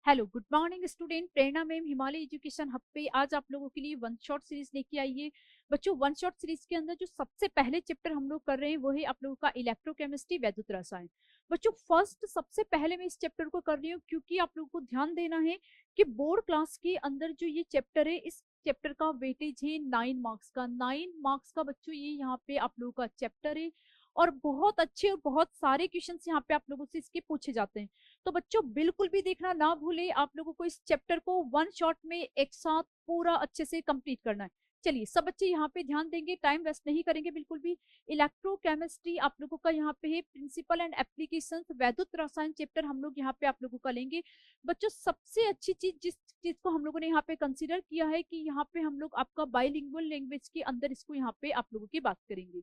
Hello good morning student. Prerna ma'am Himalaya education hub पे आज आप लोगों के लिए वन शॉट सीरीज लेके आई है। बच्चों, वन शॉट सीरीज के अंदर जो सबसे पहले चैप्टर हम लोग कर रहे हैं वो है आप लोगों का इलेक्ट्रोकेमिस्ट्री वैद्युत रसायन। बच्चों, फर्स्ट सबसे पहले मैं इस चैप्टर को कर रही हूँ क्योंकि आप लोगों को ध्यान देना है कि बोर्ड क्लास के अंदर जो ये चैप्टर है, इस चैप्टर का वेटेज है 9 मार्क्स का। 9 मार्क्स का बच्चों ये यहाँ पे आप लोगों का चैप्टर है और बहुत अच्छे और बहुत सारे क्वेश्चन यहाँ पे आप लोगों से इसके पूछे जाते हैं। तो बच्चों बिल्कुल भी देखना ना भूले, आप लोगों को इस चैप्टर को वन शॉट में एक साथ पूरा अच्छे से कंप्लीट करना है। चलिए सब बच्चे यहाँ पे ध्यान देंगे, टाइम वेस्ट नहीं करेंगे बिल्कुल भी। इलेक्ट्रोकेमिस्ट्री आप लोगों का यहाँ पे है, प्रिंसिपल एंड एप्लीकेशंस वैद्युत रसायन चैप्टर हम लोग यहाँ पे आप लोगों का लेंगे। बच्चों, सबसे अच्छी चीज जिस चीज को हम लोगों ने यहाँ पे कंसिडर किया है कि यहाँ पे हम लोग आपका बाइलिंगुअल लैंग्वेज के अंदर इसको यहाँ पे आप लोगों की बात करेंगे।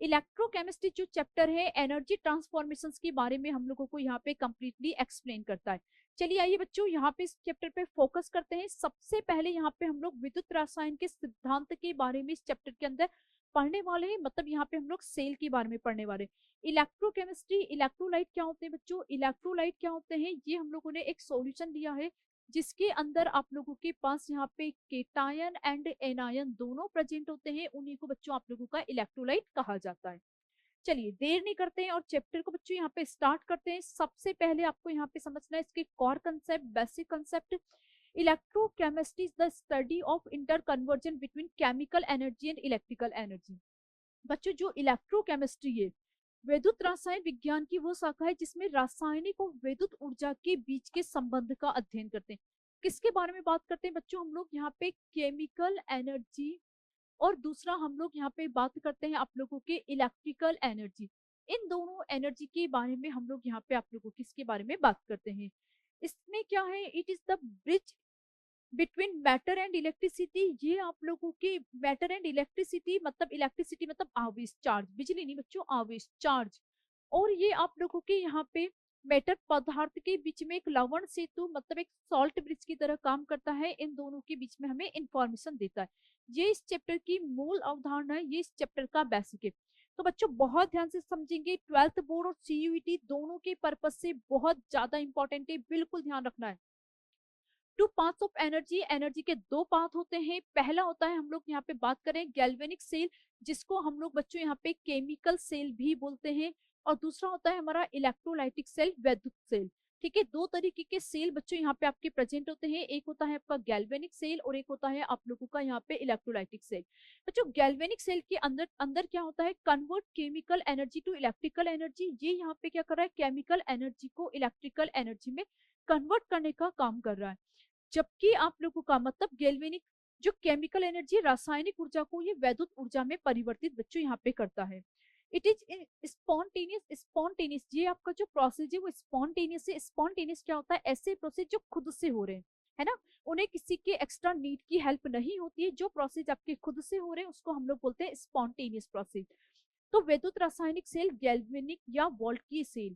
इलेक्ट्रोकेमिस्ट्री जो चैप्टर है एनर्जी ट्रांसफॉर्मेशंस के बारे में हम लोगों को यहाँ पे कंप्लीटली एक्सप्लेन करता है। चलिए आइए बच्चों यहाँ पे इस चैप्टर पे फोकस करते हैं। सबसे पहले यहाँ पे हम लोग विद्युत रसायन के सिद्धांत के बारे में इस चैप्टर के अंदर पढ़ने वाले हैं। मतलब यहाँ पे हम लोग सेल के बारे में पढ़ने वाले हैं। इलेक्ट्रोकेमिस्ट्री, इलेक्ट्रोलाइट क्या होते हैं बच्चों, इलेक्ट्रोलाइट क्या होते हैं, ये हम लोगों ने एक सॉल्यूशन लिया है जिसके अंदर आप लोगों के पास यहाँ पे केटायन एंड एनायन दोनों प्रेजेंट होते हैं। उन्हीं को बच्चों आप लोगों का इलेक्ट्रोलाइट कहा जाता है। चलिए देर नहीं करते हैं और चैप्टर को बच्चों यहाँ पे स्टार्ट करते हैं। सबसे पहले आपको यहाँ पे समझना है इसके core concept, basic concept. Electrochemistry is the study of inter conversion between chemical energy and electrical energy. बच्चों, जो इलेक्ट्रोकेमिस्ट्री है वैद्युत रसायन विज्ञान की वो शाखा है जिसमें रासायनिक और वैद्युत ऊर्जा के बीच के संबंध का अध्ययन करते हैं। किसके बारे में बात करते हैं बच्चों, हम लोग यहाँ पे केमिकल एनर्जी और दूसरा हम लोग यहाँ पे बात करते हैं आप लोगों के इलेक्ट्रिकल एनर्जी। इन दोनों एनर्जी के बारे में हम लोग यहाँ पे आप लोगों किसके बारे में बात करते हैं। इसमें क्या है, it is the bridge between matter and electricity. ये आप लोगों के मैटर एंड इलेक्ट्रिसिटी मतलब आवेश, चार्ज, बिजली नहीं बच्चों, आवेश, चार्ज। और ये आप लोगों के यहाँ पे मैटर पदार्थ के बीच में एक लवण सेतु मतलब एक सॉल्ट ब्रिज की तरह काम करता है। इन दोनों के बीच में हमें इंफॉर्मेशन देता है। ये इस चैप्टर की मूल अवधारणा है, ये इस चैप्टर का बेसिक है। तो बच्चों बहुत ध्यान से समझेंगे, 12th बोर्ड और सीयूईटी दोनों के पर्पज से बहुत ज्यादा इंपॉर्टेंट है, बिल्कुल ध्यान रखना है। Two parts of energy, energy के दो पार्ट होते हैं। पहला होता है, हम लोग यहाँ पे बात करें गैल्वेनिक सेल, जिसको हम लोग बच्चों यहाँ पे केमिकल सेल भी बोलते हैं। और दूसरा होता है हमारा इलेक्ट्रोलाइटिक सेल, वैद्युत सेल। ठीक है, दो तरीके के सेल बच्चों यहाँ पे आपके प्रेजेंट होते हैं। एक होता है आपका गैल्वेनिक सेल और एक होता है आप लोगों का यहाँ पे इलेक्ट्रोलाइटिक सेल। बच्चों अंदर सेल के अंदर अंदर क्या होता है, convert chemical energy to electrical energy. ये यहाँ पे क्या कर रहा है, केमिकल एनर्जी को इलेक्ट्रिकल एनर्जी में कन्वर्ट करने का काम कर रहा है। जबकि आप लोगों का मतलब गैल्वेनिक जो केमिकल एनर्जी रासायनिक ऊर्जा को ये वैद्युत ऊर्जा में परिवर्तित बच्चों यहाँ पे करता है। इट इज स्पॉन्टेनियस, स्पॉन्टेनियस ये आपका जो प्रोसेस है वो स्पॉन्टेनियस है। स्पॉन्टेनियस क्या होता है, ऐसे प्रोसेस जो खुद से हो रहे हैं, है ना, उन्हें किसी के एक्स्ट्रा नीड की हेल्प नहीं होती है। जो प्रोसेस आपके खुद से हो रहे हैं उसको हम लोग बोलते हैं स्पॉन्टेनियस प्रोसेस। तो वैद्युत रासायनिक सेल, गैल्वेनिक या वोल्टकीय सेल,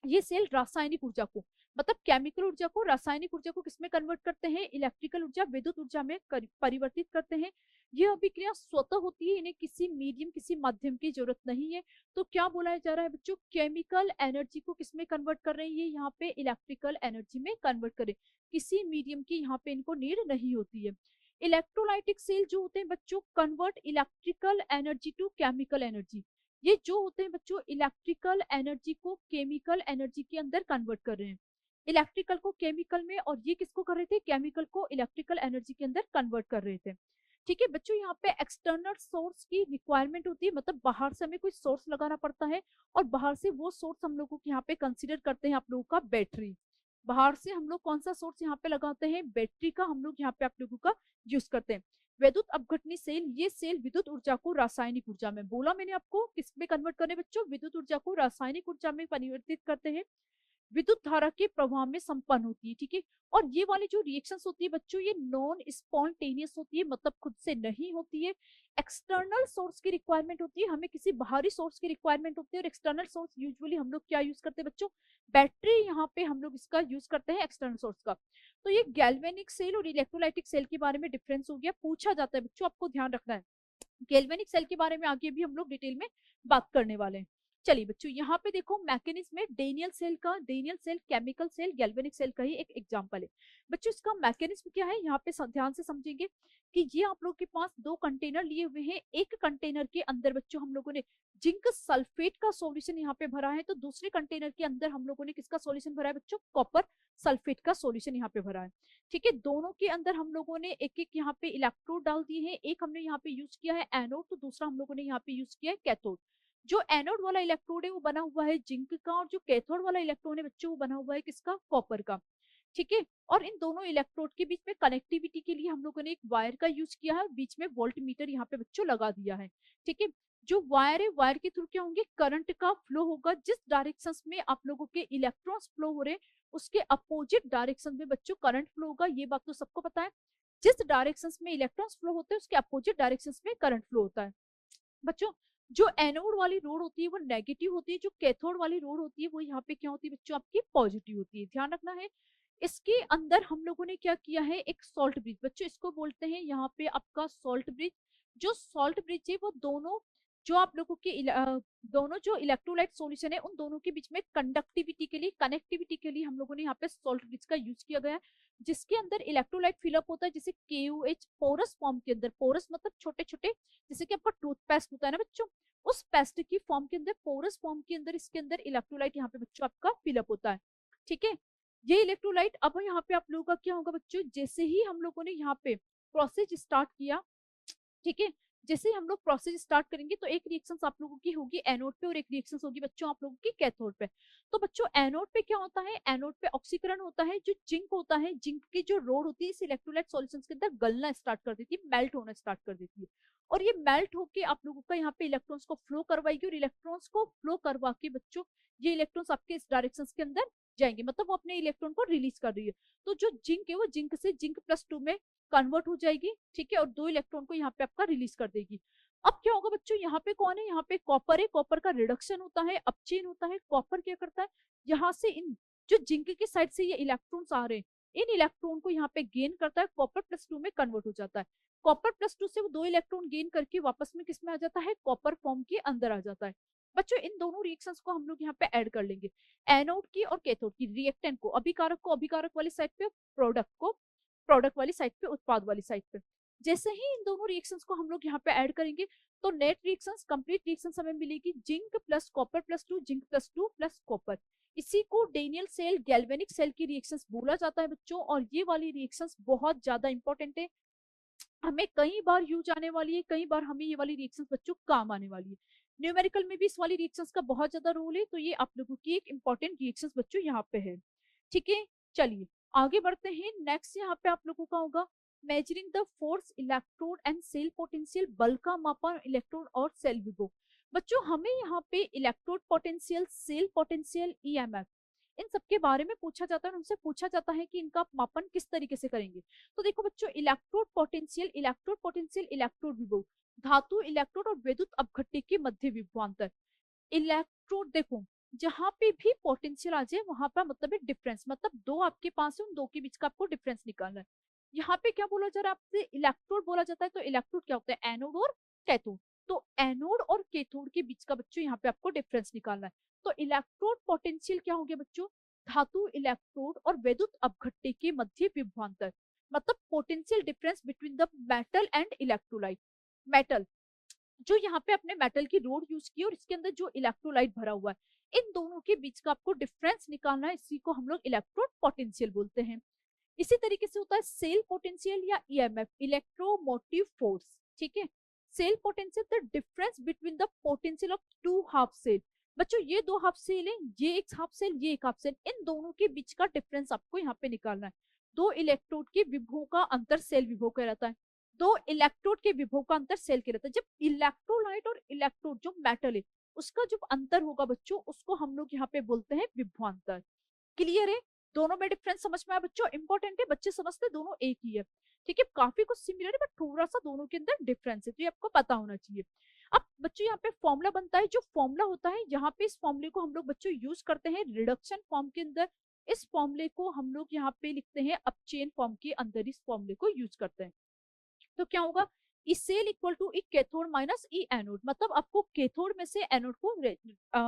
ये सेल रासायनिक ऊर्जा को मतलब केमिकल ऊर्जा को रासायनिक ऊर्जा को किसमें कन्वर्ट करते हैं, इलेक्ट्रिकल ऊर्जा विद्युत ऊर्जा में परिवर्तित करते हैं। ये अभिक्रिया स्वतः होती है, इन्हें किसी मीडियम किसी माध्यम की जरूरत नहीं है। तो क्या बोला जा रहा है बच्चों, केमिकल एनर्जी को किसमें कन्वर्ट कर रहे हैं, ये यहाँ पे इलेक्ट्रिकल एनर्जी में कन्वर्ट करें, किसी मीडियम की यहाँ पे इनको नीड नहीं होती है। इलेक्ट्रोलाइटिक सेल जो होते हैं बच्चों, convert electrical energy to chemical energy. ये जो होते हैं बच्चों इलेक्ट्रिकल एनर्जी को केमिकल एनर्जी के अंदर कन्वर्ट कर रहे हैं, इलेक्ट्रिकल को केमिकल में, और ये किसको कर रहे थे, केमिकल को इलेक्ट्रिकल एनर्जी के अंदर कन्वर्ट कर रहे थे। ठीक है बच्चों, यहाँ पे एक्सटर्नल सोर्स की रिक्वायरमेंट होती है, मतलब बाहर से हमें कोई सोर्स लगाना पड़ता है और बाहर से वो सोर्स हम लोगों को यहाँ पे कंसिडर करते हैं आप लोगों का बैटरी। बाहर से हम लोग कौन सा सोर्स यहाँ पे लगाते हैं, बैटरी का हम लोग यहाँ पे आप लोगों का यूज करते हैं। वैद्युत अपघटनी सेल, ये सेल विद्युत ऊर्जा को रासायनिक ऊर्जा में, बोला मैंने आपको किस में कन्वर्ट करने बच्चों, विद्युत ऊर्जा को रासायनिक ऊर्जा में परिवर्तित करते हैं, विद्युत धारा के प्रवाह में संपन्न होती है। ठीक है, और ये वाली जो रिएक्शंस होती है बच्चों ये नॉन स्पॉन्टेनियस होती है, मतलब खुद से नहीं होती है। एक्सटर्नल सोर्स की रिक्वायरमेंट होती है, हमें किसी बाहरी सोर्स की रिक्वायरमेंट होती है। और एक्सटर्नल सोर्स यूजुअली हम लोग क्या यूज करते हैं बच्चों, बैटरी, यहाँ पे हम लोग इसका यूज करते हैं एक्सटर्नल सोर्स का। तो ये गैल्वेनिक सेल और इलेक्ट्रोलाइटिक सेल के बारे में डिफरेंस हो गया, पूछा जाता है बच्चों, आपको ध्यान रखना है। गैल्वेनिक सेल के बारे में आगे भी हम लोग डिटेल में बात करने वाले हैं। चलिए बच्चों, यहाँ पे देखो मैकेनिज्म में डेनियल सेल का, Daniel cell chemical cell galvanic cell का ही एक एग्जांपल है। बच्चों इसका मैकेनिज्म क्या है, यहाँ पे ध्यान से समझेंगे कि ये आप लोग के पास दो कंटेनर लिए हुए हैं। एक कंटेनर के अंदर बच्चों हम लोगों ने जिंक सल्फेट का सॉल्यूशन यहाँ पे भरा है, तो दूसरे कंटेनर के अंदर हम लोगों ने किसका सॉल्यूशन भरा है बच्चों, कॉपर सल्फेट का सॉल्यूशन यहाँ पे भरा है। ठीक है, दोनों के अंदर हम लोगों ने एक एक यहाँ पे इलेक्ट्रोड डाल दिए हैं। एक हमने यहाँ पे यूज किया है एनोड, तो दूसरा हम लोगों ने यहाँ पे यूज किया है कैथोड। जो एनोड वाला इलेक्ट्रोड है वो बना हुआ है जिंक का, और जो कैथोड वाला इलेक्ट्रोड है बच्चों वो बना हुआ है किसका, कॉपर का। ठीक है, और इन दोनों इलेक्ट्रोड के बीच में कनेक्टिविटी के लिए हम लोगों ने एक वायर का यूज किया है, बीच में वोल्ट मीटर यहाँ पे बच्चों लगा दिया है। ठीक है, जो वायर है, वायर के थ्रू क्या होंगे, करंट का फ्लो होगा। जिस डायरेक्शन में आप लोगों के इलेक्ट्रॉन्स फ्लो हो रहे हैं उसके अपोजिट डायरेक्शन में बच्चों करंट फ्लो होगा, ये बात तो सबको पता है। जिस डायरेक्शन में इलेक्ट्रॉन्स फ्लो होते हैं उसके अपोजिट डायरेक्शन में करंट फ्लो होता है। बच्चों जो एनोड वाली रोड होती है वो नेगेटिव होती है, जो कैथोड वाली रोड होती है वो यहाँ पे क्या होती है बच्चों, आपकी पॉजिटिव होती है, ध्यान रखना है। इसके अंदर हम लोगों ने क्या किया है, एक सॉल्ट ब्रिज, बच्चों इसको बोलते हैं यहाँ पे आपका सॉल्ट ब्रिज। जो सॉल्ट ब्रिज है वो दोनों जो आप लोगों के दोनों जो इलेक्ट्रोलाइट सॉल्यूशन है उन दोनों के बीच में कंडक्टिविटी के लिए, कनेक्टिविटी के लिए हम लोगों ने यहाँ पे सॉल्ट ब्रिज का यूज किया गया है, जिसके अंदर इलेक्ट्रोलाइट फिलअप होता है, जैसे KOH पोरस फॉर्म के अंदर, पोरस मतलब छोटे छोटे, जैसे कि आपका टूथपेस्ट होता है ना बच्चों, उस पेस्ट की फॉर्म के अंदर, पोरस फॉर्म के अंदर इसके अंदर इलेक्ट्रोलाइट यहाँ पे बच्चों आपका फिलअप होता है। ठीक है, ये इलेक्ट्रोलाइट अब यहाँ पे आप लोगों का क्या होगा बच्चों, जैसे ही हम लोगों ने यहाँ पे प्रोसेस स्टार्ट किया, ठीक है, जैसे ही हम लोग प्रोसेस स्टार्ट करेंगे तो एक रिएक्शन आप लोगों की होगी एनोड पे और एक रिएक्शन होगी बच्चों आप लोगों की कैथोड पे। तो बच्चों एनोड पे क्या होता है, एनोड पे ऑक्सीकरण होता है, जो जिंक होता है, जिंक की जो रोड होती है इस इलेक्ट्रोलाइट सॉल्यूशंस के अंदर गलना स्टार्ट कर देती है, मेल्ट होना स्टार्ट कर देती है, और ये मेल्ट होके आप लोगों का यहाँ पे इलेक्ट्रॉन्स को फ्लो करवाएगी, और इलेक्ट्रॉन्स को फ्लो करवा के बच्चों ये इलेक्ट्रॉन्स आपके इस डायरेक्शन के अंदर जाएंगे, मतलब वो अपने इलेक्ट्रॉन को रिलीज कर रही है। तो जो जिंक है वो जिंक से जिंक+2 में कन्वर्ट हो जाएगी, ठीक है, और 2 इलेक्ट्रॉन को यहाँ पे आपका रिलीज कर देगी। अब क्या होगा बच्चों, यहाँ पे कौन है, यहाँ पे कॉपर है, कॉपर का रिडक्शन होता है, अपचेन होता है। कॉपर क्या करता है, यहाँ से इन जो जिंक की साइड से ये इलेक्ट्रॉन्स आ रहे हैं इन इलेक्ट्रॉन को यहाँ पे गेन करता है, कॉपर+2 में कन्वर्ट हो जाता है। कॉपर+2 से वो 2 इलेक्ट्रॉन गेन करके वापस में किस में आ जाता है, कॉपर फॉर्म के अंदर आ जाता है। बच्चों इन दोनों रिएक्शंस को हम लोग यहाँ पे ऐड कर लेंगे, एनोड की और कैथोड की, रिएक्टेंट को अभिकारक वाली साइड पे, प्रोडक्ट को प्रोडक्ट वाली साइड पे, उत्पाद वाली साइड पे। जैसे ही इन दोनों रिएक्शंस को हम लोग यहाँ पे ऐड करेंगे तो नेट रिएक्शंस, कंप्लीट रिएक्शंस हमें मिलेगी जिंक प्लस कॉपर+2, जिंक+2 प्लस कॉपर। इसी को डेनियल सेल गैल्वेनिक सेल की रिएक्शंस बोला जाता है बच्चों, और ये वाली रिएक्शंस बहुत ज्यादा इंपॉर्टेंट है, हमें कई बार यूज आने वाली है, कई बार हमें ये वाली रिएक्शंस बच्चों काम आने वाली है। न्यूमेरिकल में भी इस वाली रिएक्शंस का बहुत ज्यादा रोल है, तो ये आप लोगों की एक इंपॉर्टेंट रिएक्शंस बच्चों यहाँ पे है। ठीक है, चलिए आगे बढ़ते हैं। नेक्स्ट यहाँ पे आप लोगों का होगा measuring the force, electrode and cell potential, बल का मापन, इलेक्ट्रोड और सेल विभव। बच्चों हमें यहाँ पे electrode potential, cell potential, EMF इन सबके बारे में पूछा जाता है, और उनसे पूछा जाता है कि इनका मापन किस तरीके से करेंगे। तो देखो बच्चों, इलेक्ट्रोड पोटेंशियल, इलेक्ट्रोड विभव, धातु इलेक्ट्रोड और विद्युत अपघट्य के मध्य विभवांतर। इलेक्ट्रोड देखो, जहां पे भी पोटेंशियल आ जाए वहां पर मतलब है डिफरेंस, मतलब दो आपके पास है, उन दो के बीच का आपको डिफरेंस निकालना है। यहाँ पे क्या बोला जा रहा है आपसे, इलेक्ट्रोड बोला जाता है, तो इलेक्ट्रोड क्या होता है, एनोड और कैथोड। तो एनोड और कैथोड के बीच का बच्चों यहाँ पे आपको डिफरेंस निकालना है। तो इलेक्ट्रोड पोटेंशियल क्या हो गया बच्चों, धातु इलेक्ट्रोड और विद्युत अपघट्य के मध्य विभवांतर, मतलब potential difference between the metal and electrolyte. Metal जो यहाँ पे अपने मेटल की रोड यूज की और इसके अंदर जो इलेक्ट्रोलाइट भरा हुआ है, इन दोनों के बीच का आपको डिफरेंस निकालना है, इसी को हम लोग इलेक्ट्रोड पोटेंशियल बोलते हैं। इसी तरीके से होता है सेल पोटेंशियल या EMF, इलेक्ट्रोमोटिव फोर्स। ठीक है, cell potential the difference between the potential of two half cell. बच्चों ये दो हाफ सेल है, ये एक हाफ सेल, ये एक हाफ सेल, इन दोनों के बीच का डिफरेंस आपको यहाँ पे निकालना है। दो इलेक्ट्रोड के विभव का अंतर सेल विभव कहलाता है, दो इलेक्ट्रोड के विभव का अंतर सेल कहलाता है। जब इलेक्ट्रोलाइट और इलेक्ट्रोड जो मेटल है उसका जो अंतर होगा बच्चों, उसको हम लोग यहाँ पे बोलते हैं विभवांतर। क्लियर है, दोनों में डिफरेंस समझ में आया बच्चों, इंपॉर्टेंट है, बच्चे समझते दोनों एक ही है। ठीक है, काफी कुछ सिमिलर है बट थोड़ा सा दोनों के अंदर डिफरेंस है, तो ये आपको पता होना चाहिए। अब बच्चों यहाँ पे फॉर्मूला बनता है, जो फॉर्मूला होता है यहाँ पे, इस फॉर्मूले को हम लोग बच्चों यूज करते हैं रिडक्शन फॉर्म के अंदर। इस फॉर्मूले को हम लोग यहाँ पे लिखते हैं अपचेन फॉर्म के अंदर, इस फॉर्मूले को यूज करते हैं। तो क्या होगा, E cell equal to E cathode minus E anode, मतलब आपको कैथोड में से एनोड को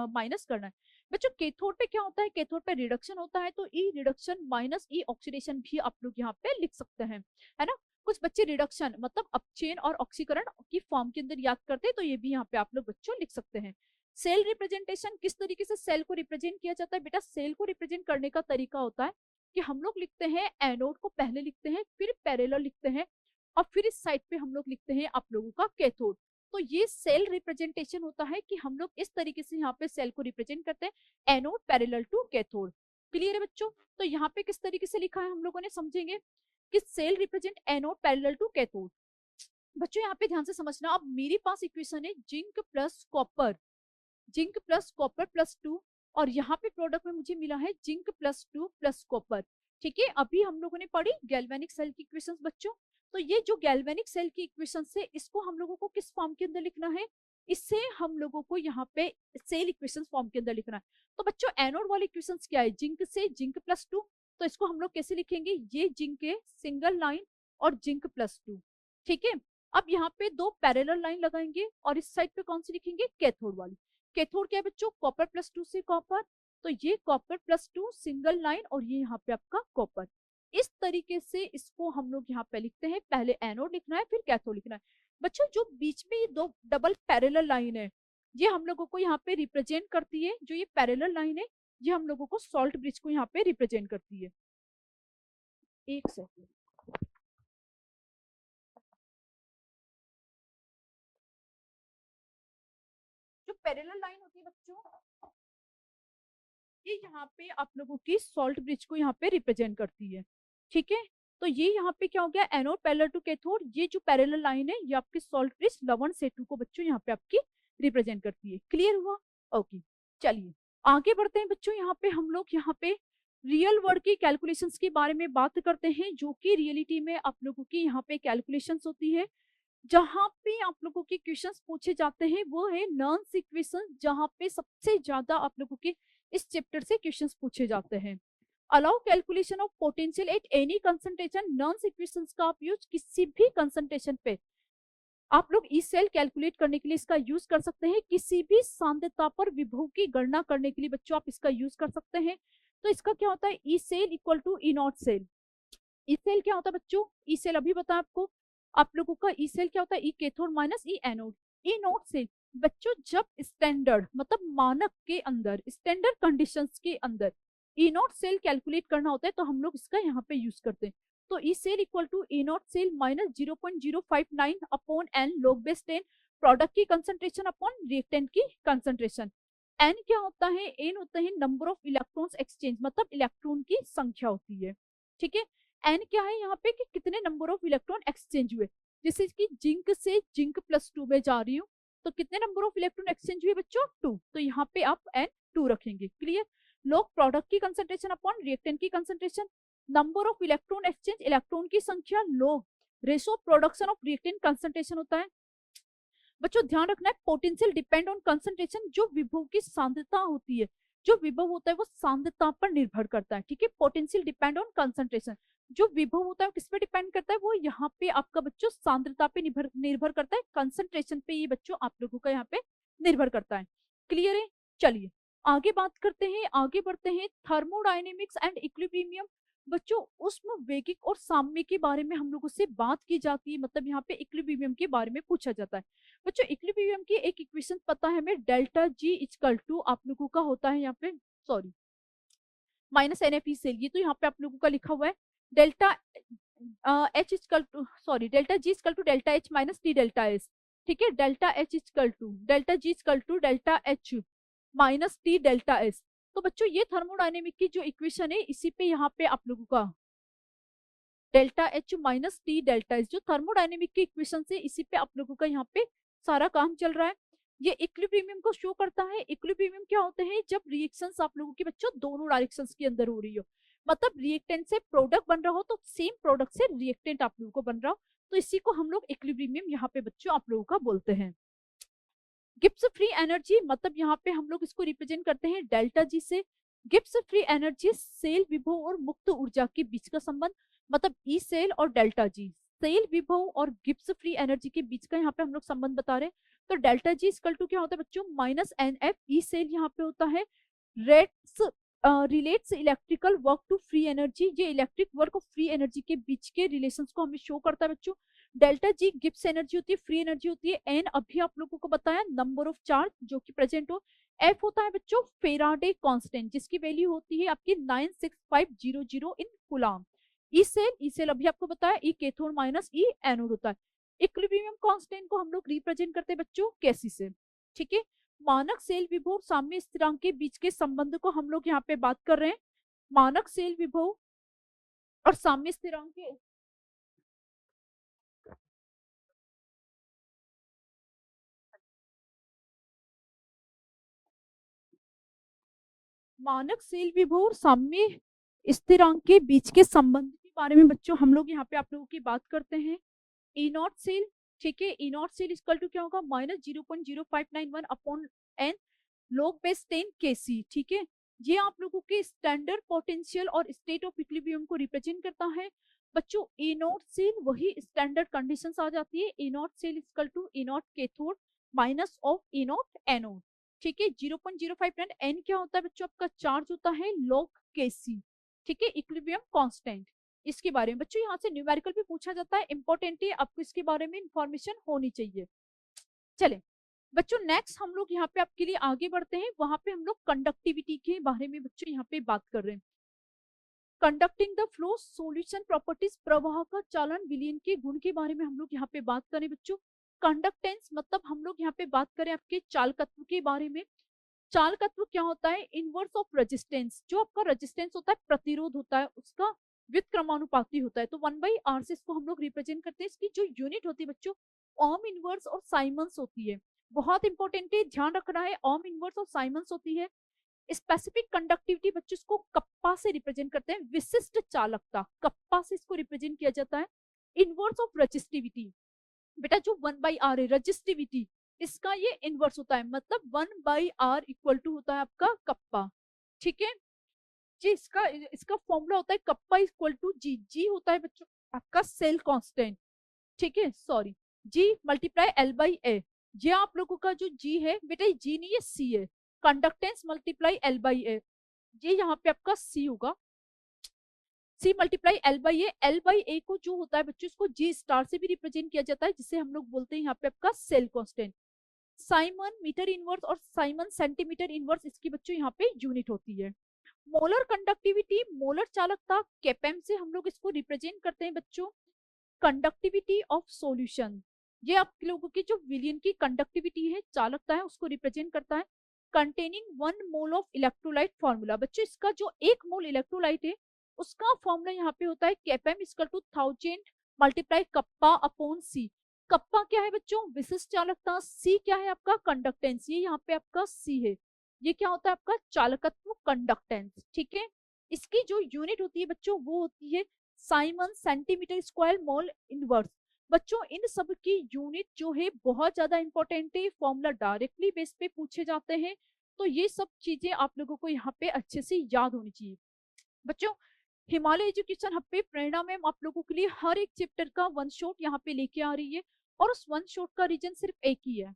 माइनस करना है। बच्चों कैथोड पे क्या होता है, कैथोड पे रिडक्शन होता है, तो ई रिडक्शन माइनस ई ऑक्सीडेशन भी आप लोग यहाँ पे लिख सकते हैं, है ना। कुछ बच्चे रिडक्शन मतलब अपचेन और ऑक्सीकरण की फॉर्म के अंदर याद करते हैं, तो ये भी यहाँ पे आप लोग बच्चों लिख सकते हैं। सेल रिप्रेजेंटेशन, किस तरीके से सेल को रिप्रेजेंट किया जाता है बेटा, सेल को रिप्रेजेंट करने का तरीका होता है कि हम लोग लिखते हैं एनोड को पहले लिखते हैं, फिर पैरेलल लिखते हैं, और फिर इस साइड पे हम लोग लिखते हैं आप लोगों का कैथोड। तो ये सेल रिप्रेजेंटेशन होता है कि हम लोग इस तरीके से यहाँ पे सेल को रिप्रेजेंट करते हैं, anode parallel to cathode. Clear है बच्चों। तो यहाँ पे किस तरीके से लिखा है हम लोगों ने समझेंगे कि cell represent anode parallel to cathode. बच्चों यहाँ पे ध्यान से समझना, अब मेरे पास इक्वेशन है zinc plus copper, zinc plus copper plus 2, और यहाँ पे प्रोडक्ट में मुझे मिला है जिंक प्लस 2 प्लस कॉपर। ठीक है, अभी हम लोगों ने पढ़ी गैल्वेनिक सेल की इक्वेशंस बच्चों। तो ये जो गैल्वेनिक सेल की इक्वेशन है, इसको हम लोगों को किस फॉर्म के अंदर लिखना है, इससे हम लोगों को यहाँ पे सेल इक्वेशन फॉर्म के अंदर लिखना है। तो बच्चों एनोड वाली इक्वेशन क्या है, जिंक से जिंक प्लस 2, तो इसको हम लोग कैसे लिखेंगे, ये जिंक है सिंगल लाइन और जिंक प्लस 2। ठीक है, अब यहाँ पे दो पैरेलल लाइन लगाएंगे और इस साइड पे कौन सी लिखेंगे, कैथोड वाली। कैथोड क्या है बच्चों, कॉपर प्लस 2 से कॉपर, तो ये कॉपर प्लस 2 सिंगल लाइन और ये यहाँ पे आपका कॉपर। इस तरीके से इसको हम लोग यहाँ पे लिखते हैं, पहले एनोड लिखना है फिर कैथोड लिखना है। बच्चों जो बीच में ये दो डबल पैरेलल लाइन है, ये हम लोगों को यहाँ पे रिप्रेजेंट करती है, जो ये पैरेलल लाइन है ये हम लोगों को सॉल्ट ब्रिज को यहाँ पे रिप्रेजेंट करती है। एक सेकेंड, जो पैरेलल लाइन होती है बच्चों, ये यहाँ पे आप लोगों की सॉल्ट ब्रिज को यहाँ पे रिप्रेजेंट करती है। ठीक है, तो ये यहाँ पे क्या हो गया, एनोड पैरेलल टू कैथोड, ये जो पैरेलल लाइन है ये आपकी सॉल्ट ब्रिज लवण सेतु को बच्चों यहाँ पे आपकी रिप्रेजेंट करती है। क्लियर हुआ, ओके। चलिए आगे बढ़ते हैं बच्चों, यहाँ पे हम लोग यहाँ पे रियल वर्ड की कैलकुलेशंस के बारे में बात करते हैं, जो कि रियलिटी में आप लोगों की यहाँ पे कैलकुलेशंस होती है। जहां पे आप लोगों के क्वेश्चंस पूछे जाते हैं वो है नॉन इक्वेशन, जहां पे सबसे ज्यादा आप लोगों के इस चैप्टर से क्वेश्चंस पूछे जाते हैं। Allow calculation of potential at any concentration, non equations का आप यूज किसी भी कंसंट्रेशन पे आप लोग ई सेल कैलकुलेट करने के लिए इसका यूज कर सकते हैं, किसी भी सांद्रता पर विभव की गणना करने के लिए बच्चों आप इसका यूज कर सकते हैं। तो इसका क्या होता है, E cell equal to E not cell. E cell क्या होता है बच्चों, ई सेल अभी बताया आपको, आप लोगों का ई सेल क्या होता है, E cathode minus E anode. E not cell बच्चों जब स्टैंडर्ड मतलब मानक के अंदर, स्टैंडर्ड कंडीशंस के अंदर ई नॉट सेल कैलकुलेट करना होता है, तो हम लोग इसका यहाँ पे यूज करते हैं। तो E cell equal to E not cell minus 0.059 upon n log base 10, product की कंसंट्रेशन अपॉन रिएक्टेंट की कंसंट्रेशन। एन क्या होता है, एन होता है नंबर ऑफ इलेक्ट्रॉन्स एक्सचेंज, मतलब इलेक्ट्रॉन की संख्या होती है। ठीक है, एन क्या है यहाँ पे कि कितने नंबर ऑफ इलेक्ट्रॉन एक्सचेंज हुए, जैसे कि जिंक से जिंक प्लस 2 में जा रही हूँ, तो कितने नंबर ऑफ इलेक्ट्रॉन एक्सचेंज हुए बच्चों, 2, तो यहाँ पे आप एन 2 रखेंगे। क्लियर, लोग प्रोडक्ट की कंसंट्रेशन अपॉन रिएक्टेंट की concentration, number of electron exchange electron की संख्या, लोग ratio production of reactant concentration होता है। बच्चों ध्यान रखना है, पोटेंशियल डिपेंड ऑन कंसंट्रेशन, जो विभव की सांद्रता होती है, जो विभव होता है वो सांद्रता पर निर्भर करता है। ठीक है, पोटेंशियल डिपेंड ऑन कंसंट्रेशन, जो विभव होता है किस पे डिपेंड करता है, वो यहाँ पे आपका बच्चों सांद्रता पे निर्भर करता है, कंसंट्रेशन पे ये बच्चों आप लोगों का यहाँ पे निर्भर करता है। क्लियर है, चलिए आगे बात करते हैं, आगे बढ़ते हैं। थर्मोडायनेमिक्स एंड इक्विलिब्रियम, बच्चों उष्म वेगिक और साम्य के बारे में हम लोगों से बात की जाती है, मतलब यहाँ पे इक्विलिब्रियम के बारे में पूछा जाता है। बच्चों इक्विलिब्रियम की एक इक्वेशन पता है हमें, डेल्टा जी इक्वल टू आप लोगों का होता है यहाँ पे, sorry minus n F E cell, ये तो यहाँ पे आप लोगों का लिखा हुआ है delta H equal to, sorry delta G equal to delta H minus T delta S. ठीक है, delta H equal to delta G equal to delta H minus T delta S. तो बच्चों ये थर्मोडायनेमिक की जो इक्वेशन है, इसी पे यहाँ पे आप लोगों का delta H minus T delta S, जो थर्मोडायनेमिक की इक्वेशन से, इसी पे आप लोगों का यहाँ पे सारा काम चल रहा है। ये इक्विलिब्रियम को शो करता है। इक्विलिब्रियम क्या होते हैं, जब रिएक्शंस आप लोगों की बच्चों दोनों डायरेक्शंस के अंदर हो रही हो, मतलब रिएक्टेंट से प्रोडक्ट बन रहा हो तो सेम प्रोडक्ट से रिएक्टेंट आप लोगों को बन रहा हो, तो इसी को हम लोग इक्विलिब्रियम यहाँ पे बच्चों आप लोगों का बोलते हैं। गिब्स फ्री एनर्जी, मतलब यहाँ पे हम लोग इसको रिप्रेजेंट करते हैं डेल्टा जी से। गिब्स फ्री एनर्जी सेल विभव और मुक्त ऊर्जा के बीच का संबंध, मतलब ई सेल और डेल्टा जी, सेल विभव और गिब्स फ्री एनर्जी के बीच का यहाँ पे हम लोग संबंध बता रहे हैं। तो डेल्टा जी इक्वल टू क्या होता है बच्चों, minus n F E cell यहाँ पे होता है। Rates relates electrical work to free energy, ये इलेक्ट्रिक वर्क और फ्री एनर्जी के बीच के रिलेशंस को हमें शो करता है बच्चों। डेल्टा जी गिब्स एनर्जी होती है, फ्री एनर्जी होती है। एन अभी आप लोगों को बताया नंबर ऑफ चार्ज जो कि प्रेजेंट हो। एफ होता है बच्चों फेराडे कांस्टेंट, जिसकी वैल्यू होती है आपकी 96500 इन कूलम। ई सेल अभी आपको बताया ई कैथोड माइनस ई एनोड होता है। इक्विलिब्रियम कांस्टेंट को हम लोग रिप्रेजेंट करते हैं बच्चों कैसी से, ठीक है। मानक सेल विभव साम्य स्थिरांक के बीच के संबंध को हम लोग यहाँ पे बात कर रहे हैं। मानक सेल विभव और साम्य स्थिरांक के मानक सेल विभव और साम्य स्थिरांक के बीच के संबंध के बारे में बच्चों हम लोग यहाँ पे आप लोगों की बात करते हैं। ई नॉट सेल, ठीक है, E not cell equal to क्या होगा, minus 0.0591 upon n log base 10 KC, ठीक है। ये आप लोगों के स्टैंडर्ड पोटेंशियल और स्टेट ऑफ इक्विलिब्रियम को रिप्रेजेंट करता है बच्चों। ई नॉट सेल वही स्टैंडर्ड कंडीशंस आ जाती है। E not cell equal to E naught cathode minus of E naught anode, ठीक है। 0.059 एन क्या होता है बच्चों, आपका चार्ज होता है log केसी, ठीक है। इक्विलिब्रियम कांस्टेंट, इसके बारे में बच्चों यहाँ से न्यूमेरिकल भी पूछा जाता है, इंपॉर्टेंट है, आपको इसके बारे में इंफॉर्मेशन होनी चाहिए। चले बच्चों नेक्स्ट हम लोग यहाँ पे आपके लिए आगे बढ़ते हैं। वहां पे हम लोग कंडक्टिविटी के बारे में बच्चों यहाँ पे बात कर रहे हैं। Conducting the flow solution properties, प्रवाह का चालन विलयन के गुण के बारे में हम लोग यहाँ पे बात करें बच्चों। कंडक्टेंस मतलब हम लोग यहाँ पे बात करें आपके चालकत्व के बारे में। चालकत्व क्या होता है, इनवर्स ऑफ रेजिस्टेंस, जो आपका रेजिस्टेंस होता है प्रतिरोध होता है उसका व्युत्क्रमानुपाती होता है। तो 1/r से इसको हम लोग रिप्रेजेंट करते हैं। इसकी जो यूनिट होती है बच्चों ओम इनवर्स और साइमंस होती है, बहुत इंपॉर्टेंट है, ध्यान रखना है। ओम इनवर्स और साइमंस होती है। स्पेसिफिक कंडक्टिविटी बच्चों इसको कप्पा से रिप्रेजेंट करते हैं। विशिष्ट चालकता कप्पा से इसको रिप्रेजेंट किया जाता है। इनवर्स ऑफ रेजिस्टिविटी बेटा जो 1/r है रेजिस्टिविटी, इसका ये इनवर्स होता है, मतलब 1/r इक्वल टू होता है आपका कप्पा, ठीक है जी। इसका फॉर्मूला होता है kappa equal to G. G होता है बच्चों आपका सेल कांस्टेंट, ठीक है, sorry, G multiply L by A. ये आप लोगों का जो जी है बेटा जी नहीं है सी है, conductance multiply L by A, ये यहाँ पे आपका सी होगा, C multiply L by A. L by A को जो होता है बच्चों इसको जी स्टार से भी रिप्रेजेंट किया जाता है, जिसे हम लोग बोलते हैं यहाँ पे आपका cell constant. Siemens metre inverse और साइमन सेंटीमीटर इनवर्स इसकी बच्चों यहाँ पे यूनिट होती है। मोलर कंडक्टिविटी, मोलर चालकता केपेम से हम लोग इसको रिप्रेजेंट करते हैं बच्चों। कंडक्टिविटी ऑफ सॉल्यूशन, ये आप लोगों की जो विलयन की कंडक्टिविटी है चालकता है उसको रिप्रेजेंट करता है। Containing 1 mole of electrolyte formula, बच्चों इसका जो 1 मोल इलेक्ट्रोलाइट है उसका फॉर्मूला यहाँ पे होता है केपेम equal to 1000 multiply kappa upon C. Kappa क्या है बच्चों, विशिष्ट चालकता, सी क्या है आपका कंडक्टेंस, ये यहाँ पे आपका सी है, ये क्या होता है आपका चालकत्व कंडक्टेंस, ठीक है। इसकी जो यूनिट होती है बच्चों वो होती है Simon centimetre square mole inverse. बच्चों इन सब की यूनिट जो है बहुत ज्यादा इंपॉर्टेंट है, फॉर्मूला डायरेक्टली बेस पे पूछे जाते हैं, तो ये सब चीजें आप लोगों को यहाँ पे अच्छे से याद होनी चाहिए बच्चों। हिमालय एजुकेशन हब पे प्रेरणा मैम आप लोगों के लिए हर एक चैप्टर का वन शॉट यहाँ पे लेके आ रही है, और उस वन शॉट का रीजन सिर्फ एक ही है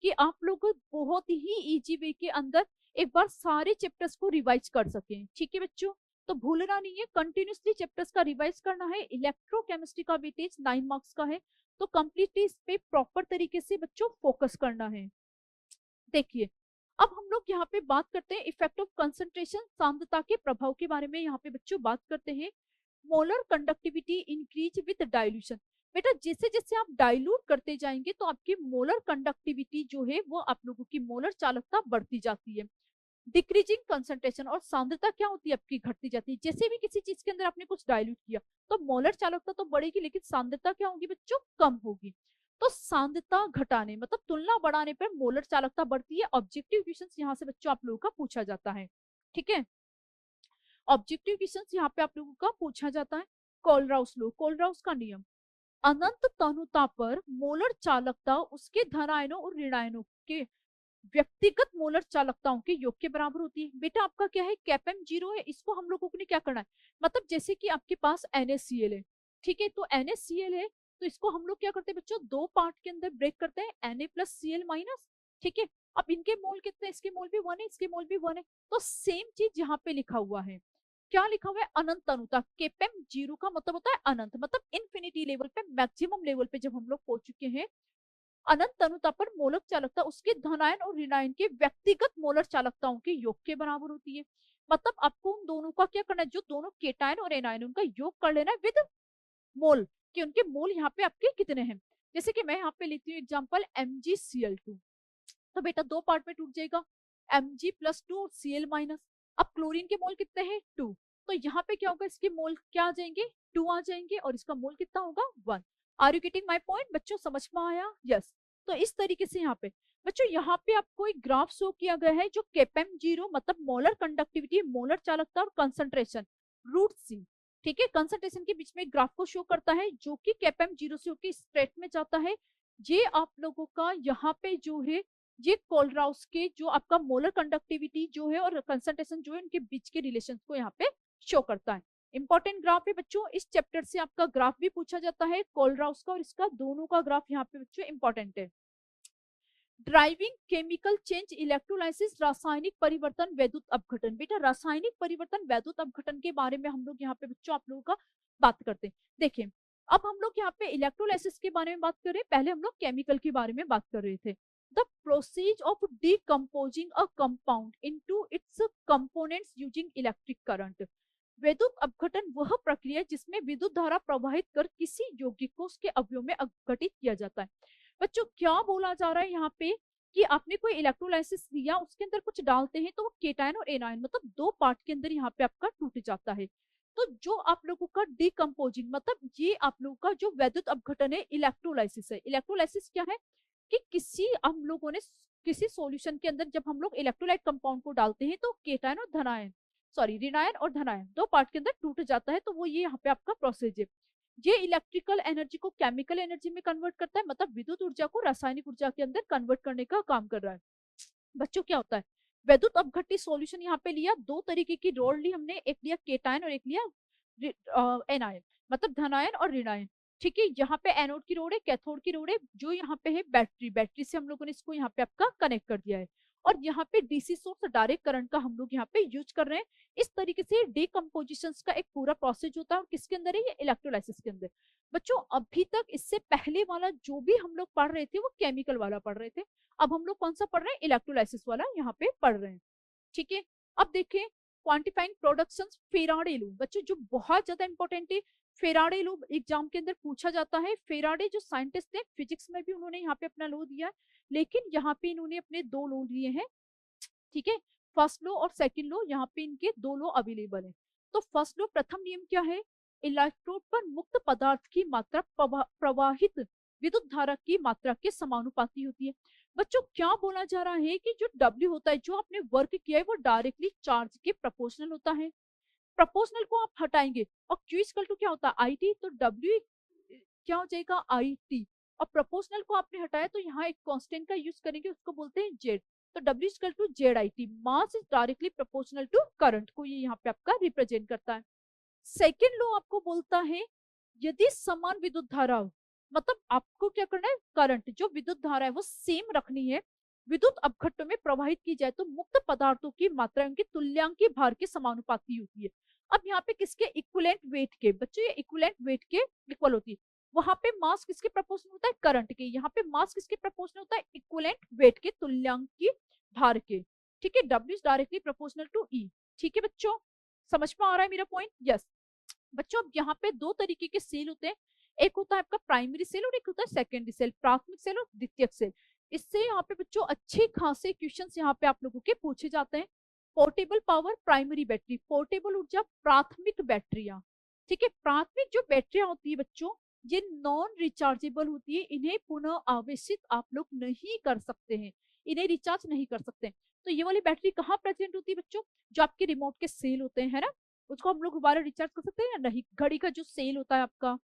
कि आप लोग बहुत ही इजी वे के अंदर एक बार सारे चैप्टर्स को रिवाइज कर सकें, ठीक है बच्चों। तो भूलना नहीं है, कंटिन्यूसली चैप्टर्स का रिवाइज करना है। इलेक्ट्रोकेमिस्ट्री का वेटेज 9 मार्क्स का है, तो कंप्लीटली इस पे प्रॉपर तरीके से बच्चों फोकस करना है। देखिए अब हम लोग यहाँ पे बात करते हैं इफेक्ट ऑफ कंसंट्रेशन, सांद्रता के प्रभाव के बारे में यहाँ पे बच्चों बात करते हैं। Molar conductivity increase with dilution, बेटा जैसे जैसे आप डाइल्यूट करते जाएंगे तो आपकी मोलर कंडक्टिविटी जो है वो आप लोगों की मोलर चालकता बढ़ती जाती है। डिक्रीजिंग कंसंट्रेशन, और सांद्रता क्या होती है आपकी घटती जाती है। जैसे भी किसी चीज के अंदर आपने कुछ डाइल्यूट किया तो मोलर चालकता तो बढ़ेगी, लेकिन सांद्रता क्या होगी बच्चों, कम होगी। तो सांद्रता घटाने मतलब तुलना बढ़ाने पर मोलर चालकता बढ़ती है। ऑब्जेक्टिव क्वेश्चंस यहाँ से बच्चों आप लोगों का पूछा जाता है, ठीक है। ऑब्जेक्टिव क्वेश्चंस यहाँ पे आप लोगों का पूछा जाता है। कोलराउस लो, कोलराउस का नियम, अनंत तनुता पर मोलर चालकता उसके धनायनों और ऋणायनों के व्यक्तिगत मोलर चालकताओं के योग के बराबर होती है। बेटा आपका क्या है, कैपेम 0 है, इसको हम लोगों ने क्या करना है, मतलब जैसे कि आपके पास NaCl है, ठीक है, तो NaCl है, तो इसको हम लोग क्या करते हैं बच्चों, दो पार्ट के अंदर ब्रेक करते हैं, Na+Cl-। ठीक है, अब इनके मोल कितने, इसके मोल भी 1 है, इसके मोल भी 1 है। तो सेम चीज यहाँ पे लिखा हुआ है, क्या लिखा हुआ है, अनंत अनुता। Kpem 0 का मतलब होता है अनंत, मतलब इन्फिनिटी लेवल पे, मैक्सिमम लेवल पे जब हम लोग पहुंच चुके हैं, अनंत अनुता पर मोलक चालकता उसके धनायन और ऋणायन के व्यक्तिगत मोलर चालकताओं के योग के बराबर होती है। मतलब आपको उन दोनों का क्या करना है, जो दोनों केटायन और एनायन उनका योग कर लेना है विद मोल, कि उनके मोल यहाँ पे आपके कितने हैं। जैसे कि मैं यहाँ पे लिखती हूँ एग्जाम्पल MgCl2, तो बेटा दो पार्ट में टूट जाएगा, Mg+2 और Cl-। अब क्लोरीन के मोल कितने हैं, 2, तो यहाँ पे क्या होगा, इसके मोल क्या आ जाएंगे, 2 आ जाएंगे, और इसका मोल कितना होगा, 1। Are you getting my point बच्चों, समझ में आया, यस। तो इस तरीके से यहाँ पे बच्चों, यहाँ पे आपको एक ग्राफ शो किया गया है, जो Kpem 0 मतलब मोलर कंडक्टिविटी, मोलर चालकता और कंसंट्रेशन √C, ठीक है, कंसंट्रेशन के बीच में ग्राफ को शो करता है, जो कि Kpem 0 से होकर स्ट्रेट में जाता है। ये आप लोगों का यहाँ पे जो है, ये कोलराउस के जो आपका मोलर कंडक्टिविटी जो है और कंसंट्रेशन जो है, उनके बीच के रिलेशन को यहाँ पे शो करता है। इंपॉर्टेंट ग्राफ है बच्चों, इस चैप्टर से आपका ग्राफ भी पूछा जाता है, कोलराउस का और इसका, दोनों का ग्राफ यहाँ पे बच्चों इंपॉर्टेंट है। ड्राइविंग केमिकल चेंज, इलेक्ट्रोलाइसिस, रासायनिक परिवर्तन, वैद्युत अपघटन। बेटा रासायनिक परिवर्तन, वैद्युत अपघटन के बारे में हम लोग यहाँ पे बच्चों आप लोगों का बात करते हैं। देखिए अब हम लोग यहाँ पे इलेक्ट्रोलाइसिस के बारे में बात कर रहे हैं, पहले हम लोग केमिकल के बारे में बात कर रहे थे। The process of decomposing a compound into its components using electric current. वैद्युत अपघटन वह प्रक्रिया है जिसमें विद्युत धारा प्रवाहित कर किसी यौगिक को उसके अवयव में अपघटित किया जाता है। बच्चों क्या बोला जा रहा है यहाँ पे, कि आपने कोई इलेक्ट्रोलाइसिस लिया, उसके अंदर कुछ डालते हैं तो वो केटायन और एनायन मतलब दो पार्ट के अंदर यहाँ पे आपका टूट जाता है। तो जो आप लोगों का डीकम्पोजिंग मतलब ये आप लोगों का जो वैद्युत अपघटन है, इलेक्ट्रोलाइसिस है। इलेक्ट्रोलाइसिस क्या है, कि किसी हम लोगों ने किसी सॉल्यूशन के अंदर जब हम लोग इलेक्ट्रोलाइट कंपाउंड को डालते हैं तो केटायन और धनायन, सॉरी ऋणायन और धनायन दो पार्ट के अंदर टूट जाता है, तो वो ये यहाँ पे आपका प्रोसेस है। ये इलेक्ट्रिकल एनर्जी को केमिकल एनर्जी में कन्वर्ट करता है, मतलब विद्युत ऊर्जा को रासायनिक ऊर्जा के अंदर कन्वर्ट करने का काम कर रहा है। बच्चों क्या होता है, वैद्युत अपघट्य सॉल्यूशन यहाँ पे लिया, दो तरीके की रोड ली हमने, एक लिया केटायन और एक लिया एनायन, मतलब धनायन और ऋणायन। ठीक है, यहाँ पे एनोड की रोड है, कैथोड की रोड है, जो यहाँ पे है बैटरी, बैटरी से हम लोगों ने इसको यहाँ पे आपका कनेक्ट कर दिया है, और यहाँ पे डीसी सोर्स डायरेक्ट करंट का हम लोग यहाँ पे यूज कर रहे हैं। इस तरीके से डीकम्पोजिशन का एक पूरा प्रोसेस होता है, और किसके अंदर है, ये इलेक्ट्रोलाइसिस के अंदर। बच्चों अभी तक इससे पहले वाला जो भी हम लोग पढ़ रहे थे वो केमिकल वाला पढ़ रहे थे, अब हम लोग कौन सा पढ़ रहे हैं, इलेक्ट्रोलाइसिस वाला यहाँ पे पढ़ रहे हैं। ठीक है, अब देखिए क्वांटिफाइंग प्रोडक्शन फेराडे लॉ, बच्चों जो बहुत ज्यादा इंपॉर्टेंट है, फेराडे लॉ एग्जाम के अंदर पूछा जाता है। फेराडे जो साइंटिस्ट थे, फिजिक्स में भी उन्होंने यहाँ पे अपना लॉ दिया है, लेकिन यहाँ पे इन्होंने अपने दो लॉ लिए हैं। ठीक है, फर्स्ट लॉ और सेकंड लॉ, यहाँ पे इनके दो लॉ अवेलेबल है। तो फर्स्ट लॉ, प्रथम नियम क्या है, इलेक्ट्रोड पर मुक्त पदार्थ की मात्रा प्रवाहित विद्युत धारा की मात्रा के समानुपाती होती है। बच्चों क्या बोला जा रहा है, कि जो W होता है, जो आपने वर्क किया है, वो डायरेक्टली चार्ज के प्रोपोर्शनल होता है। प्रोपोर्शनल को आप हटाएंगे और Q इक्वल टू क्या होता है, IT, तो W क्या हो जाएगा, IT, और प्रोपोर्शनल को आपने हटाया तो यहाँ एक कांस्टेंट का यूज करेंगे, उसको बोलते हैं Z, तो W equal to ZIT, mass is directly proportional to current को ये यहाँ पे आपका रिप्रेजेंट करता है। सेकेंड लॉ आपको बोलता है, यदि समान विद्युत धारा हो, मतलब आपको क्या करना है, करंट जो विद्युत धारा है वो सेम रखनी है, विद्युत अपघट्टों में प्रवाहित की जाए तो मुक्त पदार्थों की मात्रा उनकी तुल्यांकी भार के समानुपाती होती है। अब यहाँ पे किसके इक्विवेलेंट वेट के, बच्चों ये इक्विवेलेंट वेट के इक्वल होती है। वहां पे मास किसके प्रोपोर्शनल होता है, करंट के, यहाँ पे मास किसके प्रोपोर्शनल होता है, इक्विवेलेंट वेट के, तुल्यांकी भार के। ठीक है, W is directly proportional to E। ठीक है बच्चों, समझ में आ रहा है मेरा पॉइंट, यस। बच्चों अब यहाँ पे दो तरीके के सेल होते हैं, एक होता है आपका प्राइमरी सेल और एक होता है सेकेंडरी सेल, प्राथमिक सेल और द्वितीयक सेल। इससे यहाँ पे बच्चों अच्छे खासे क्वेश्चंस यहाँ पे आप लोगों के पूछे जाते हैं। Portable power primary battery, portable ऊर्जा प्राथमिक बैटरियां। ठीक है, प्राथमिक जो बैटरियां होती है बच्चों, ये नॉन रिचार्जेबल होती है, इन्हें पुनः आवेशित आप लोग नहीं कर सकते हैं, इन्हें रिचार्ज नहीं कर सकते। तो ये वाली बैटरी कहाँ प्रेजेंट होती है बच्चों, जो आपके रिमोट के सेल होते हैं, है ना, उसको हम लोग दोबारा रिचार्ज कर सकते हैं या नहीं, घड़ी का जो सेल होता है आपका,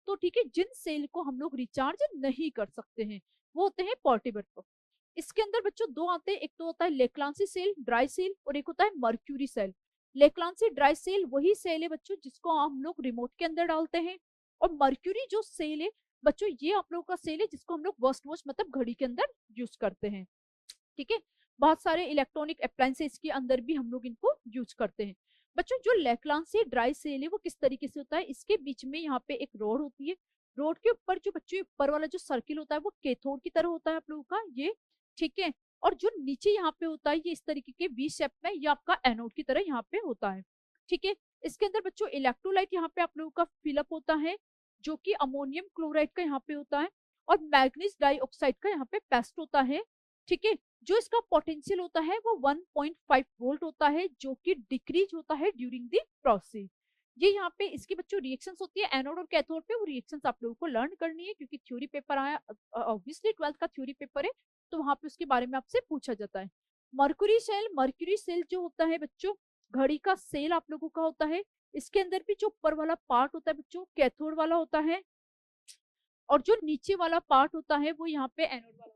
तो ठीक है, जिन सेल को हम लोग रिचार्ज नहीं कर सकते हैं वो होते हैं पोर्टेबल। इसके अंदर बच्चों दो आते हैं, एक तो होता है लेक्लांसी सेल, ड्राई सेल, और एक होता है मर्क्यूरी सेल। लेक्लांसी ड्राई सेल वही सेल है बच्चों जिसको हम लोग रिमोट के अंदर डालते हैं, और मर्क्यूरी जो सेल है बच्चों ये आप लोगों का सेल है जिसको हम लोग वर्स्ट वॉच मतलब घड़ी के अंदर यूज करते हैं। ठीक है, बहुत सारे इलेक्ट्रॉनिक अप्लायंसेस के अंदर भी हम लोग इनको यूज करते हैं। बच्चों जो लेक्लान से ड्राई सेल है वो किस तरीके से होता है, इसके बीच में यहाँ पे एक रोड होती है, रोड के ऊपर जो बच्चों ऊपर वाला जो सर्किल होता है वो कैथोड की तरह होता है आप लोगों का ये। ठीक है, और जो नीचे यहाँ पे होता है ये इस तरीके के वी शेप में, ये आपका एनोड की तरह यहाँ पे होता है। ठीक है, इसके अंदर बच्चों इलेक्ट्रोलाइट यहाँ पे आप लोगों का फिलअप होता है, जो कि अमोनियम क्लोराइड का यहाँ पे होता है, और मैग्नीज डाइऑक्साइड का यहाँ पे पेस्ट होता है। ठीक है, जो इसका पोटेंशियल होता है वो 1.5 वोल्ट होता है, जो कि डिक्रीज होता है ड्यूरिंग द प्रोसेस। ये यहाँ पे इसकी बच्चों रिएक्शंस होती है एनोड और कैथोड पे, वो रिएक्शंस आप लोगों को लर्न करनी है क्योंकि थ्योरी पेपर आया, ऑब्वियसली 12th का थ्योरी पेपर है, तो वहां पे उसके बारे में आपसे पूछा जाता है। मर्क्यूरी सेल जो होता है बच्चों, घड़ी का सेल आप लोगों का होता है, इसके अंदर भी जो ऊपर वाला पार्ट होता है बच्चों कैथोड वाला होता है, और जो नीचे वाला पार्ट होता है वो यहाँ पे एनोड वाला।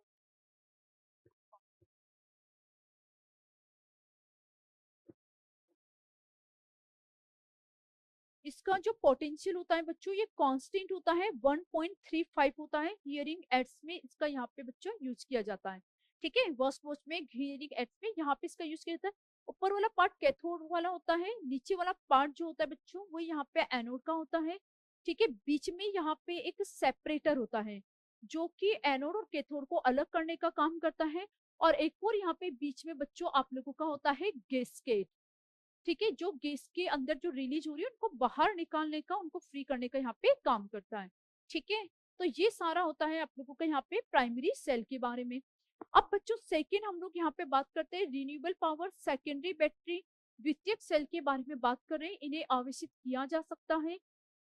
इसका जो पोटेंशियल होता है बच्चों ये कांस्टेंट होता है, 1.35 होता है। हियरिंग एड्स में इसका यहाँ पे बच्चों यूज किया जाता है। ठीक है, वर्स्ट वॉच में हियरिंग एड्स में यहाँ पे इसका यूज किया जाता है। ऊपर वाला पार्ट कैथोड वाला होता है, नीचे वाला पार्ट जो होता है बच्चों वो यहाँ पे एनोड का होता है। ठीक है, बीच में यहाँ पे एक सेपरेटर होता है जो कि एनोड और कैथोड को अलग करने का काम करता है, और एक और यहाँ पे बीच में बच्चों आप लोगों का होता है गैसकेट। ठीक है, जो गैस के अंदर जो रिलीज हो रही है उनको बाहर निकालने का, उनको फ्री करने का यहाँ पे काम करता है। ठीक है, तो ये सारा होता है आप लोगों का यहाँ पे प्राइमरी सेल के बारे में। अब बच्चों सेकेंड हम लोग यहाँ पे बात करते हैं रिन्यूएबल पावर सेकेंडरी बैटरी, द्वितीयक सेल के बारे में बात कर रहे हैं। इन्हें आवेशित किया जा सकता है,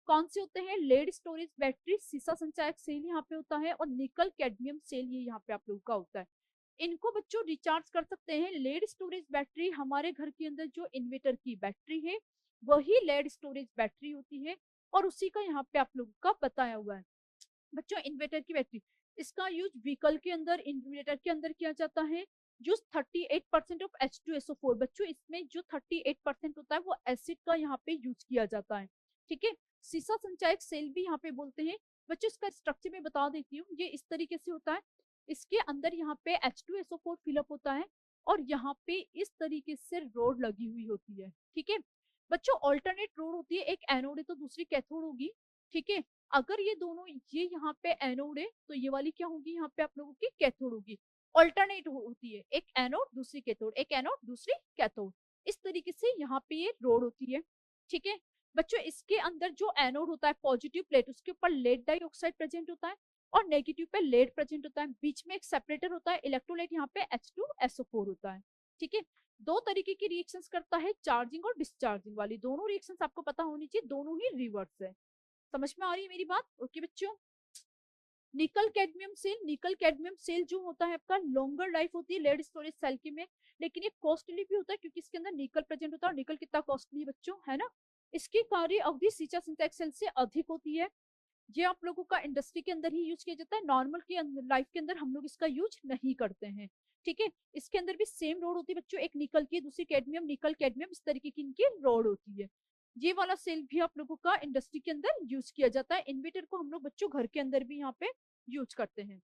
कौन से होते हैं, लेड स्टोरेज बैटरी, सीसा संचायक सेल यहाँ पे होता है, और निकल कैडमियम सेल ये यहाँ पे आप लोगों का होता है। इनको बच्चों रिचार्ज कर सकते हैं। लेड स्टोरेज बैटरी हमारे घर के अंदर जो इन्वर्टर की बैटरी है वही लेड स्टोरेज बैटरी होती है, और उसी का यहाँ पे आप लोगों का बताया हुआ है। बच्चों इन्वर्टर की बैटरी, इसका यूज व्हीकल के अंदर इन्वर्टर के अंदर किया जाता है। जो 38% ऑफ H2SO4 बच्चों, इसमें जो 38% होता है वो एसिड का यहाँ पे यूज किया जाता है। ठीक है, सीसा संचायक सेल भी यहाँ पे बोलते हैं। बच्चों इसका स्ट्रक्चर मैं बता देती हूँ, ये इस तरीके से होता है। इसके अंदर यहाँ पे H2SO4 फिलअप होता है, और यहाँ पे इस तरीके से रोड लगी हुई होती है। ठीक है बच्चों, ऑल्टरनेट रोड होती है, एक एनोड है तो दूसरी कैथोड होगी। ठीक है, अगर ये दोनों, ये यहाँ पे एनोड है तो ये वाली क्या होगी, यहाँ पे आप लोगों की कैथोड होगी। ऑल्टरनेट होती है, एक एनोड दूसरी कैथोड, एक एनोड दूसरी कैथोड, इस तरीके से यहाँ पे ये रोड होती है। ठीक है बच्चों, इसके अंदर जो एनोड होता है पॉजिटिव प्लेट, उसके ऊपर लेड डाइऑक्साइड प्रेजेंट होता है, और नेगेटिव पे लेड प्रेजेंट होता है। बीच में एक सेपरेटर होता है, इलेक्ट्रोलाइट यहाँ पे H2SO4 होता है। ठीक है, दो तरीके की रिएक्शंस करता है, चार्जिंग और डिस्चार्जिंग वाली। दोनों रिएक्शंस आपको पता होनी चाहिए, दोनों ही रिवर्स है। समझ में आ रही है मेरी बात? ओके बच्चों, nickel cadmium cell, nickel cadmium cell जो होता है आपका लॉन्गर लाइफ होती है लेड स्टोरेज सेल की में, लेकिन ये कॉस्टली भी होता है क्योंकि इसके अंदर निकल प्रेजेंट होता है, और निकल कितना कॉस्टली बच्चों है ना। इसकी कार्य अवधि सीचा सिंथेटिक सेल से अधिक होती है। ये आप लोगों का इंडस्ट्री के अंदर ही यूज किया जाता है, नॉर्मल की लाइफ के अंदर हम लोग इसका यूज नहीं करते हैं। ठीक है, इसके अंदर भी सेम रोड होती है बच्चों, एक निकल की दूसरी कैडमियम, निकल कैडमियम इस तरीके की इनकी रोड होती है। ये वाला सेल भी आप लोगों का इंडस्ट्री के अंदर यूज किया जाता है। इन्वर्टर को हम लोग बच्चों घर के अंदर भी यहाँ पे यूज करते हैं।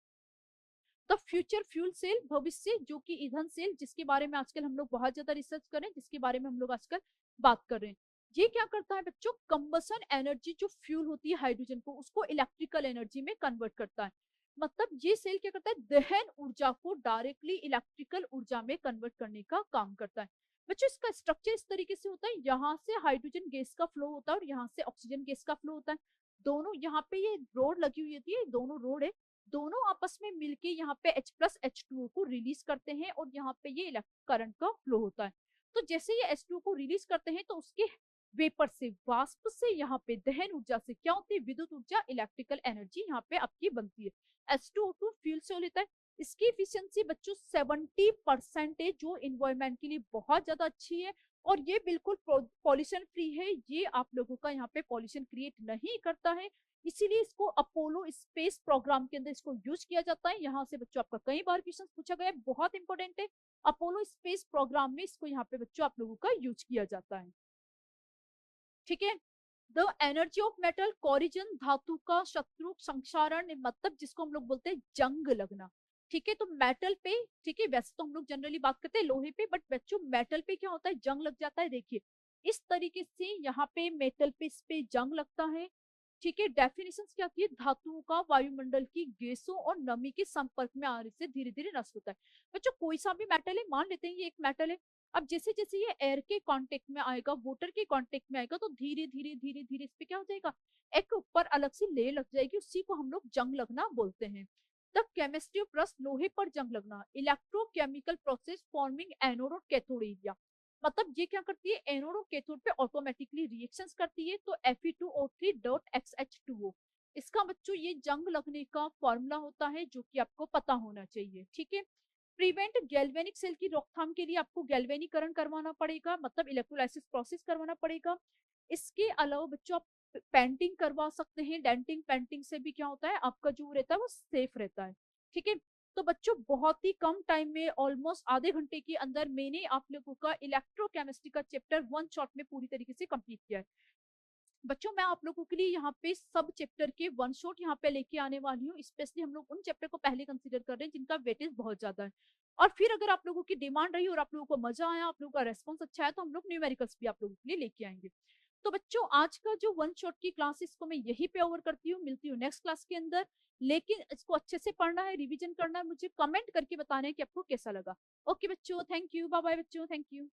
द फ्यूचर फ्यूल सेल, भविष्य जो कि ईंधन सेल, जिसके बारे में आजकल हम लोग बहुत ज्यादा रिसर्च कर रहे हैं, जिसके बारे में हम लोग आजकल बात कर रहे हैं। ये क्या करता है बच्चों, कंबसन एनर्जी जो फ्यूल होती है हाइड्रोजन को, उसको इलेक्ट्रिकल एनर्जी में कन्वर्ट करता है। मतलब ये सेल क्या करता है, दहन ऊर्जा को डायरेक्टली इलेक्ट्रिकल ऊर्जा में कन्वर्ट करने का काम करता है। बच्चों इसका स्ट्रक्चर इस तरीके से होता है, यहाँ से हाइड्रोजन गैस का फ्लो होता है और यहाँ से ऑक्सीजन गैस का फ्लो होता है। दोनों यहाँ पे ये रोड लगी हुई होती है, दोनों रोड है, दोनों आपस में मिलके यहाँ पे H+H2O को रिलीज करते हैं, और यहाँ पे ये करंट का फ्लो होता है। तो जैसे ये H2O को रिलीज करते हैं तो उसके वेपर से, वाष्प से, यहाँ पे दहन ऊर्जा से क्या होती है, विद्युत ऊर्जा, इलेक्ट्रिकल एनर्जी यहाँ पे आपकी बनती है। H2O2 फ्यूल से लेता है, इसकी इफिशियंसी बच्चों 70% है, जो इन्वायरमेंट के लिए बहुत ज्यादा अच्छी है, और ये बिल्कुल पॉल्यूशन फ्री है। ये आप लोगों का यहाँ पे पॉल्यूशन क्रिएट नहीं करता है, इसीलिए इसको अपोलो स्पेस प्रोग्राम के अंदर इसको यूज किया जाता है। यहाँ से बच्चों आपका कई बार क्वेश्चन पूछा गया है, बहुत इंपॉर्टेंट है। अपोलो स्पेस प्रोग्राम में इसको यहाँ पे बच्चों आप लोगों का यूज किया जाता है। ठीक है, the energy of metal corrosion, धातु का शत्रु संक्षारण, मतलब जिसको हम लोग बोलते हैं जंग लगना। ठीक है, तो मेटल पे, ठीक है, वैसे तो हम लोग जनरली बात करते हैं लोहे पे, बट बच्चों मेटल पे क्या होता है, जंग लग जाता है। देखिए इस तरीके से यहाँ पे मेटल पे इस पे जंग लगता है। ठीक है, डेफिनेशन क्या की, धातुओं का वायुमंडल की गैसों और नमी के संपर्क में आने से धीरे धीरे नष्ट होता है। बच्चों कोई सा भी मेटल है, मान लेते हैं ये एक मेटल है, अब जैसे जैसे ये एयर के कांटेक्ट में आएगा, वाटर के कांटेक्ट में आएगा, तो धीरे धीरे धीरे धीरे इस पे क्या हो जाएगा, एक ऊपर अलग से लेयर लग जाएगी, उसी को हम लोग जंग लगना बोलते हैं। द केमिस्ट्री ऑफ रस्ट, लोहे पर जंग लगना, इलेक्ट्रोकेमिकल प्रोसेस फॉर्मिंग एनोड और कैथोड एरिया। मतलब ये क्या करती है, एनोड और कैथोड पे ऑटोमेटिकली रिएक्शंस करती है, तो Fe2O3.XH2O, इसका बच्चों ये जंग लगने का फॉर्मूला होता है, जो कि आपको पता होना चाहिए। ठीक है, प्रिवेंट गैल्वेनिक सेल की रोकथाम के लिए आपको गैल्वेनीकरण करवाना पड़ेगा, मतलब इलेक्ट्रोलाइसिस प्रोसेस करवाना पड़ेगा। इसके अलावा बच्चों आप पेंटिंग करवा सकते हैं, डेंटिंग पेंटिंग से भी क्या होता है, आपका जो रहता है वो सेफ रहता है। ठीक है, तो बच्चों बहुत ही कम टाइम में, ऑलमोस्ट आधे घंटे के अंदर मैंने आप लोगों का इलेक्ट्रोकेमिस्ट्री का चैप्टर वन शॉट में पूरी तरीके से कंप्लीट किया है। बच्चों मैं आप लोगों के लिए यहाँ पे सब चैप्टर के वन शॉट यहाँ पे लेके आने वाली हूँ, स्पेशली हम लोग उन चैप्टर को पहले कंसीडर कर रहे हैं जिनका वेटेज बहुत ज्यादा है। और फिर अगर आप लोगों की डिमांड रही और आप लोगों को मजा आया, आप लोगों का रेस्पॉन्स अच्छा है, तो हम लोग न्यूमेरिकल्स भी आप लोगों के लिए लेके आएंगे। तो बच्चों आज का जो वन शॉट की क्लासेस को मैं यही पे ओवर करती हूँ, मिलती हूँ नेक्स्ट क्लास के अंदर। लेकिन इसको अच्छे से पढ़ना है, रिविजन करना है, मुझे कमेंट करके बताना है कि आपको कैसा लगा। ओके बच्चों, थैंक यू, बाय बाय बच्चों, थैंक यू।